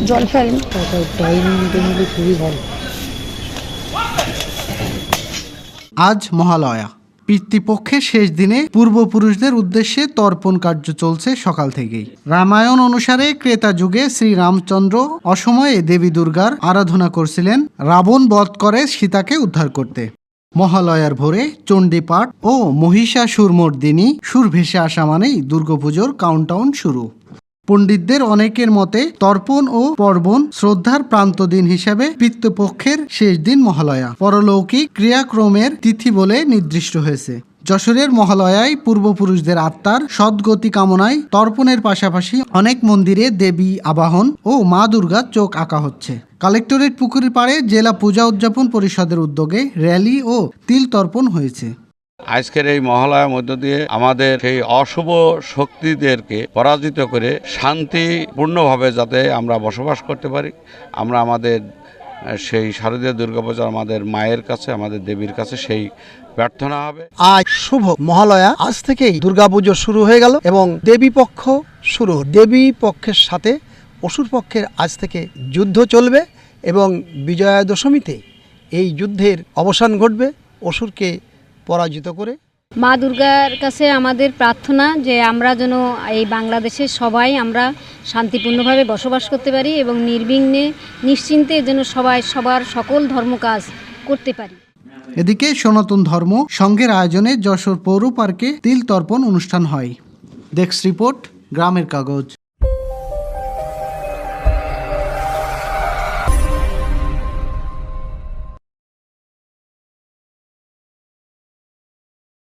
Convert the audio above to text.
জল ফেলেন খুবই ভালো। আজ মহালয়া, পিতৃপক্ষের শেষ দিনে পূর্বপুরুষদের উদ্দেশ্যে তর্পণ কার্য চলছে সকাল থেকেই। রামায়ণ অনুসারে ক্রেতা যুগে শ্রীরামচন্দ্র অসময়ে দেবী দুর্গার আরাধনা করছিলেন রাবণ বধ করে সীতাকে উদ্ধার করতে। মহালয়ার ভোরে চণ্ডীপাঠ ও মহিষাসুরমর্দিনী সুর ভেসে আসা মানেই দুর্গাপুজোর কাউন্টডাউন শুরু। পণ্ডিতদের অনেকের মতে তর্পণ ও পর্বণ শ্রদ্ধার প্রান্ত দিন হিসাবে পিতৃপক্ষের শেষ দিন মহালয়া পরলৌকিক ক্রিয়াক্রমের তিথি বলে নির্দিষ্ট হয়েছে। যশোরের মহালয়ায় পূর্বপুরুষদের আত্মার সদ্গতি কামনায় তর্পণের পাশাপাশি অনেক মন্দিরে দেবী আবাহন ও মা দুর্গার চোখ আঁকা হচ্ছে। কালেক্টরেট পুকুরের পাড়ে জেলা পূজা উদযাপন পরিষদের উদ্যোগে র্যালি ও তিল তর্পণ হয়েছে। আজকের এই মহালয়ার মধ্য দিয়ে আমাদের সেই অশুভ শক্তিদেরকে পরাজিত করে শান্তিপূর্ণভাবে যাতে আমরা বসবাস করতে পারি, আমরা আমাদের সেই শারদীয় দুর্গাপূজা আমাদের মায়ের কাছে, আমাদের দেবীর কাছে সেই প্রার্থনা হবে। আজ শুভ মহালয়া, আজ থেকেই দুর্গাপুজো শুরু হয়ে গেল এবং দেবী পক্ষ শুরু। দেবী পক্ষের সাথে অসুর পক্ষের আজ থেকে যুদ্ধ চলবে এবং বিজয়া দশমীতে এই যুদ্ধের অবসান ঘটবে অসুরকে পরাজিত করে। মা দুর্গার কাছে আমাদের প্রার্থনা যে আমরা যেন এই বাংলাদেশের সবাই আমরা শান্তিপূর্ণভাবে বসবাস করতে পারি এবং নির্বিঘ্নে নিশ্চিন্তে যেন সবাই সবার সকল ধর্মকাজ করতে পারি। এদিকে সনাতন ধর্ম সংঘের আয়োজনে যশোর পৌর পার্কে তিল তর্পণ অনুষ্ঠান হয়। ডেস্ক রিপোর্ট, গ্রামের কাগজ।